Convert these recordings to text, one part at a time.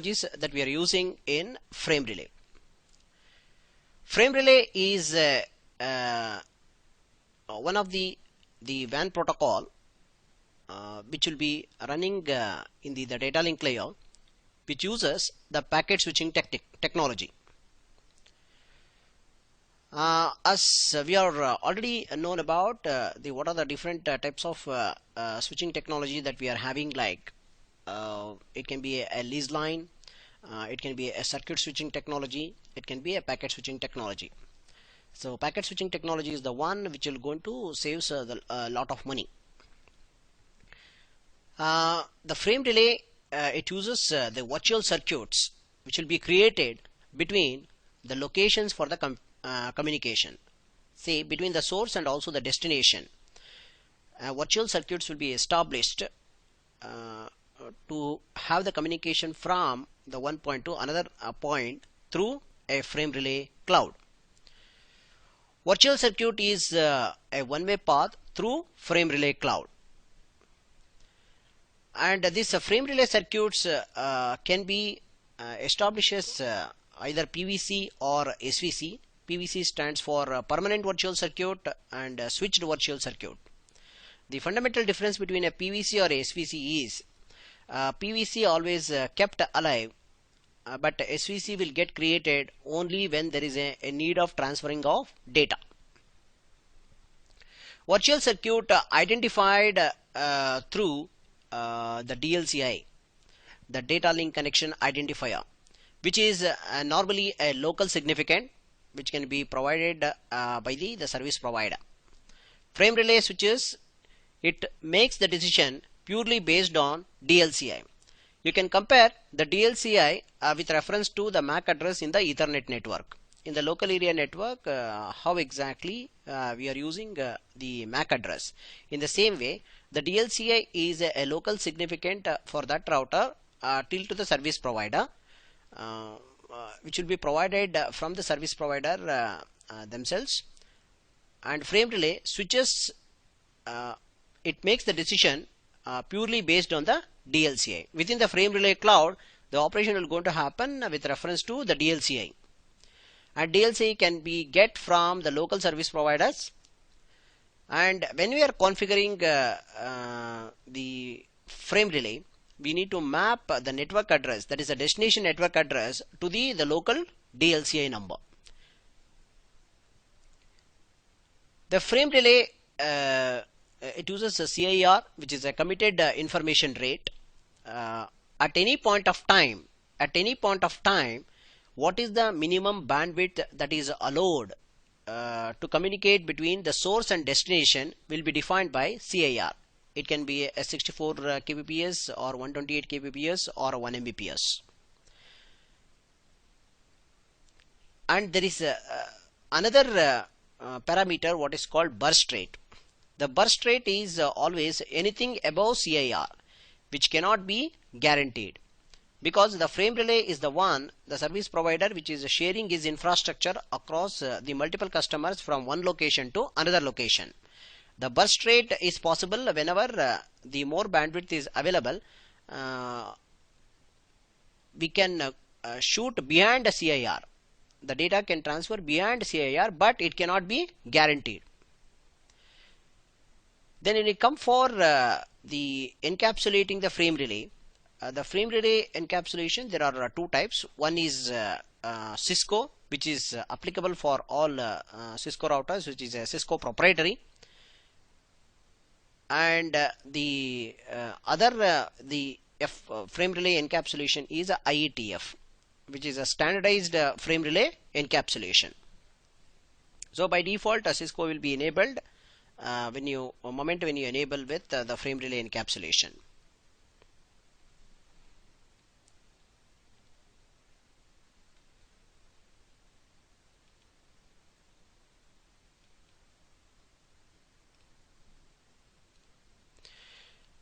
topologies that we are using in frame relay. Frame relay is one of the WAN protocol which will be running in the data link layer, which uses the packet switching technology. As we are already known about what are the different types of switching technology that we are having, like it can be a lease line, it can be a circuit switching technology, it can be a packet switching technology. So packet switching technology is the one which will going to save a lot of money. The frame relay it uses the virtual circuits which will be created between the locations for the communication, say between the source and also the destination. Virtual circuits will be established to have the communication from the one point to another point through a frame relay cloud. Virtual circuit is a one-way path through frame relay cloud, and these frame relay circuits can be established as either PVC or SVC. PVC stands for permanent virtual circuit and switched virtual circuit. The fundamental difference between a PVC or SVC is PVC always kept alive, but SVC will get created only when there is a need of transferring of data. Virtual circuit identified through the DLCI, the data link connection identifier, which is normally a local significant, which can be provided by the service provider. Frame relay switches, it makes the decision purely based on DLCI. You can compare the DLCI with reference to the MAC address in the Ethernet network. In the local area network, how exactly we are using the MAC address. In the same way, the DLCI is a local significant for that router till to the service provider, which will be provided from the service provider themselves. And frame relay switches, it makes the decision purely based on the DLCI. Within the frame relay cloud, the operation will going to happen with reference to the DLCI, and DLCI can be get from the local service providers. And when we are configuring the frame relay, we need to map the network address, that is a destination network address, to the local DLCI number. The frame relay it uses a CIR, which is a committed information rate. At any point of time, what is the minimum bandwidth that is allowed to communicate between the source and destination will be defined by CIR. It can be a 64 kbps or 128 kbps or 1 Mbps. And there is another parameter what is called burst rate. The burst rate is always anything above CIR, which cannot be guaranteed, because the frame relay is the one, the service provider, which is sharing his infrastructure across the multiple customers from one location to another location. The burst rate is possible whenever the more bandwidth is available. We can shoot beyond the CIR. The data can transfer beyond CIR, but it cannot be guaranteed. Then when we come for the encapsulating the frame relay, encapsulation, there are two types. One is Cisco, which is applicable for all Cisco routers, which is a Cisco proprietary. And the other frame relay encapsulation is a IETF, which is a standardized frame relay encapsulation. So by default, Cisco will be enabled when you enable with the frame relay encapsulation.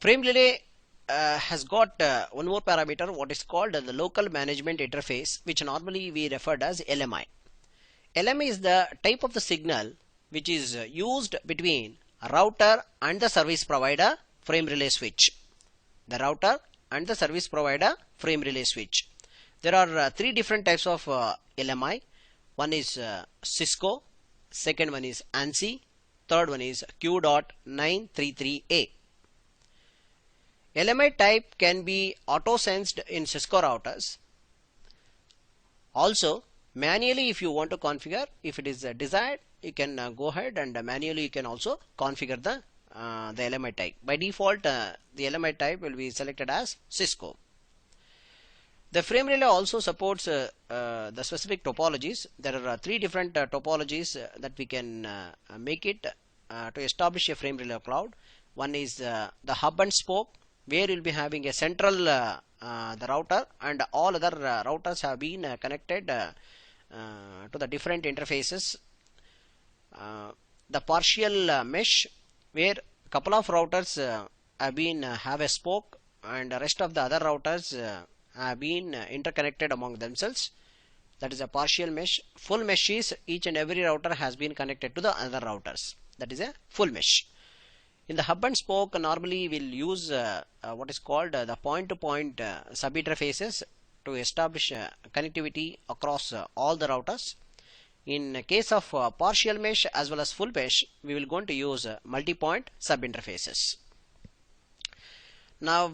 Frame relay has got one more parameter, what is called the local management interface, which normally we referred as LMI. LMI is the type of the signal which is used between a router and the service provider frame relay switch. The router and the service provider frame relay switch. There are three different types of LMI. One is Cisco, second one is ANSI, third one is Q.933A. LMI type can be auto-sensed in Cisco routers. Also, manually if you want to configure, if it is desired, you can go ahead and manually you can also configure the LMI type. By default, the LMI type will be selected as Cisco. The frame relay also supports the specific topologies. There are three different topologies that we can make it to establish a frame relay cloud. One is the hub and spoke, where you'll be having a central the router, and all other routers have been connected to the different interfaces. The partial mesh, where couple of routers have a spoke, and the rest of the other routers have been interconnected among themselves. That is a partial mesh. Full mesh is each and every router has been connected to the other routers. That is a full mesh. In the hub and spoke, normally we'll use what is called the point-to-point sub-interfaces to establish connectivity across all the routers. In case of partial mesh as well as full mesh, we will going to use multi-point sub-interfaces. Now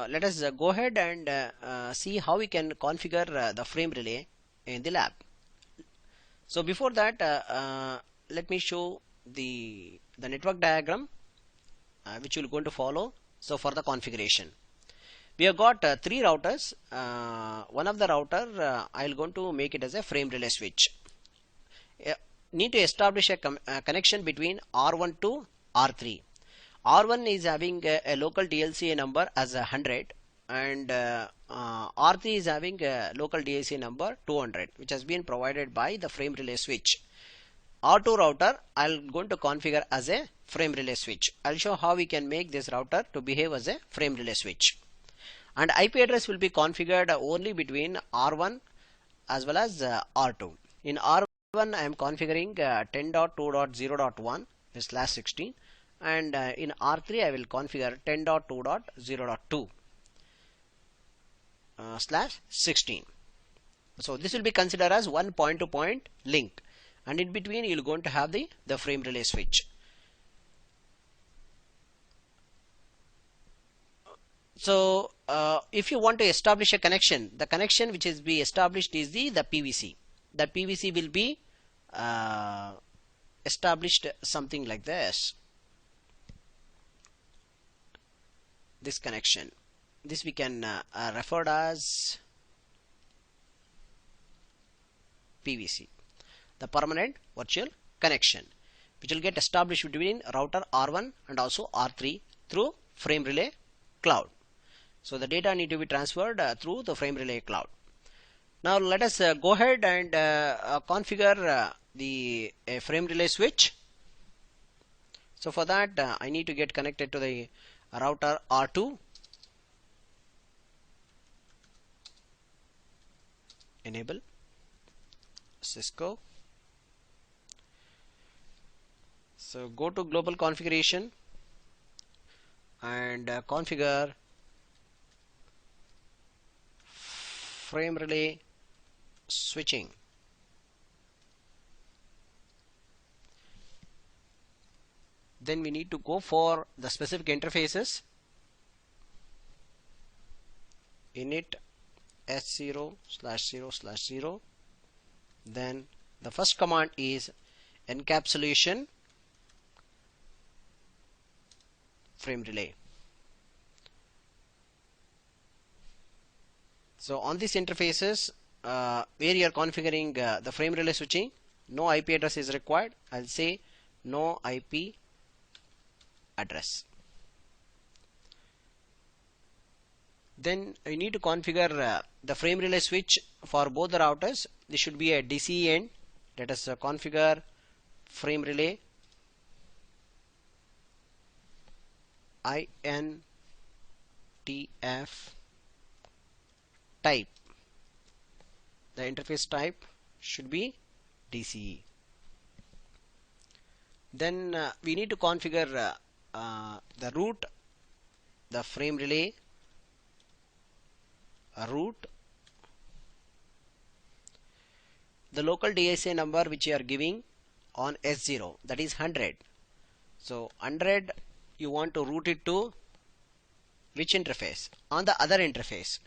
let us go ahead and see how we can configure the frame relay in the lab. So before that, let me show the network diagram which you are going to follow. So for the configuration, we have got three routers. One of the router I will going to make it as a frame relay switch. Need to establish a connection between R1 to R3. R1 is having a local DLCA number as 100, and R3 is having a local DLCA number 200, which has been provided by the frame relay switch. R2 router I'm going to configure as a frame relay switch. I'll show how we can make this router to behave as a frame relay switch. And IP address will be configured only between R1 as well as R2. In R1 I am configuring 10.2.0.1 /16, and in R3 I will configure 10.2.0.2 /16. So this will be considered as one point-to-point link, and in between you are going to have the frame relay switch. So if you want to establish a connection, the connection which is be established is the PVC. The PVC will be established something like this. This connection, this we can refer as PVC, the permanent virtual connection, which will get established between router R1 and also R3 through frame relay cloud. So the data need to be transferred through the frame relay cloud. Now let us go ahead and configure the frame relay switch. So for that I need to get connected to the router R2. Enable Cisco. So go to global configuration and configure frame relay switching. Then we need to go for the specific interfaces. Init S0/0/0. Then the first command is encapsulation frame relay. So on these interfaces where you are configuring the frame relay switching, no IP address is required. I'll say no IP address. Then you need to configure the frame relay switch for both the routers. This should be a DCE end. Let us configure frame relay INTF type. The interface type should be DCE. Then we need to configure the root, the frame relay root the local DSA number which you are giving on S0, that is 100. So 100 you want to route it to which interface? On the other interface.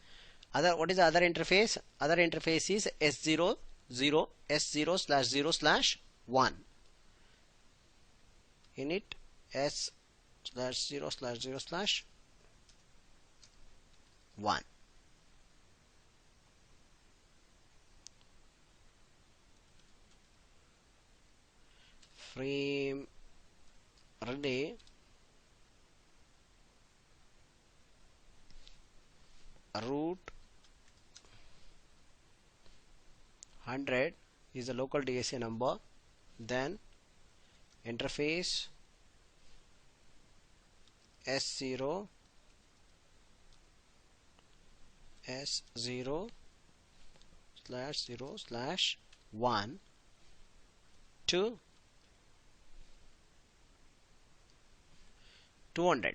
What is the other interface? Other interface is S0 0 S0 slash 0 slash 1. Init S slash 0 slash 0 slash 1. Frame relay route 100 is the local DSA number, then interface S0 S0 slash 0 slash 1 to 200.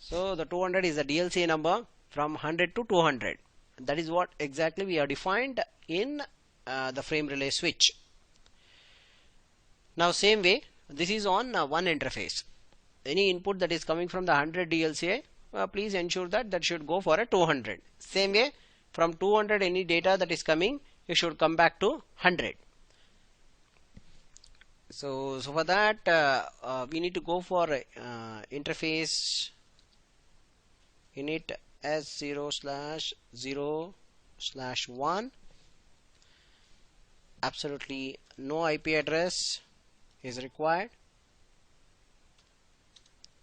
So the 200 is the DLCA number from 100 to 200. That is what exactly we are defined in the frame relay switch. Now same way, this is on one interface. Any input that is coming from the 100 DLCA, please ensure that that should go for a 200. Same way, from 200 any data that is coming, it should come back to 100. So for that we need to go for interface init S0 slash 0 slash 1. Absolutely no IP address is required.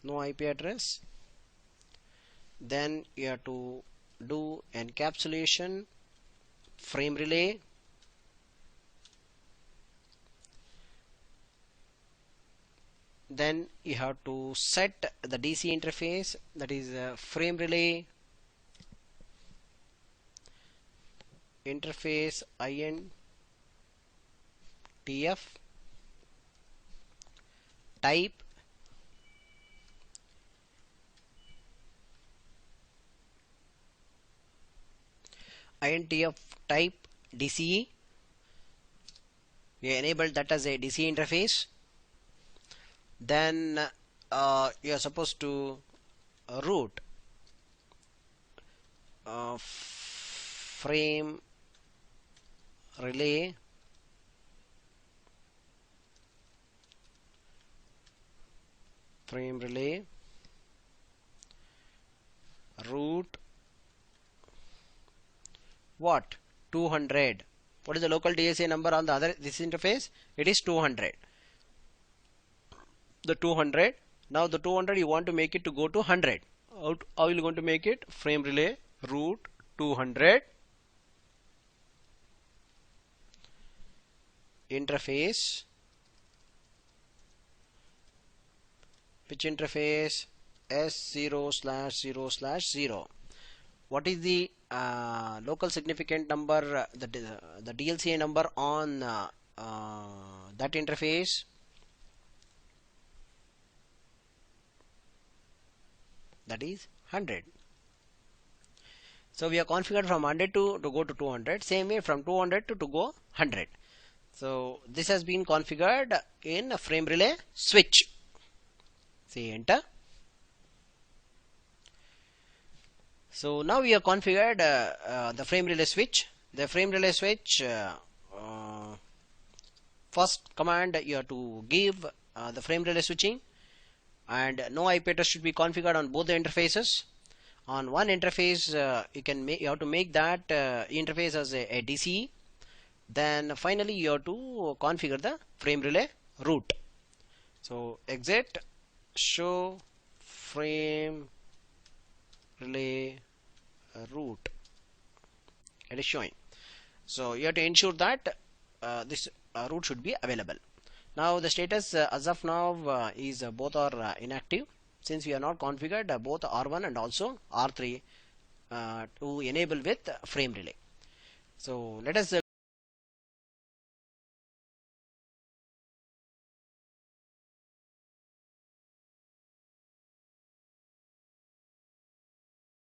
No IP address. Then you have to do encapsulation frame relay. Then you have to set the DC interface, that is frame relay interface INTF type INTF type DCE. We enabled that as a DC interface. Then you are supposed to route frame relay route what? 200. What is the local DSA number on the other this interface? It is 200. The 200. Now the 200 you want to make it to go to 100. How are you going to make it? Frame relay route 200 interface. Which interface? S0 slash 0 slash 0. What is the local significant number, the DLCA number on that interface? That is 100. So we are configured from 100 to go to 200. Same way from 200 to go 100. So this has been configured in a frame relay switch. Say enter. So now we have configured the frame relay switch. The frame relay switch, first command you have to give the frame relay switching, and no IP address should be configured on both the interfaces. On one interface you have to make that interface as a DCE. Then finally you have to configure the frame relay route. So exit show frame relay route. It is showing. So you have to ensure that this route should be available. Now the status as of now is both are inactive, since we are not configured both R1 and also R3 to enable with frame relay. So let us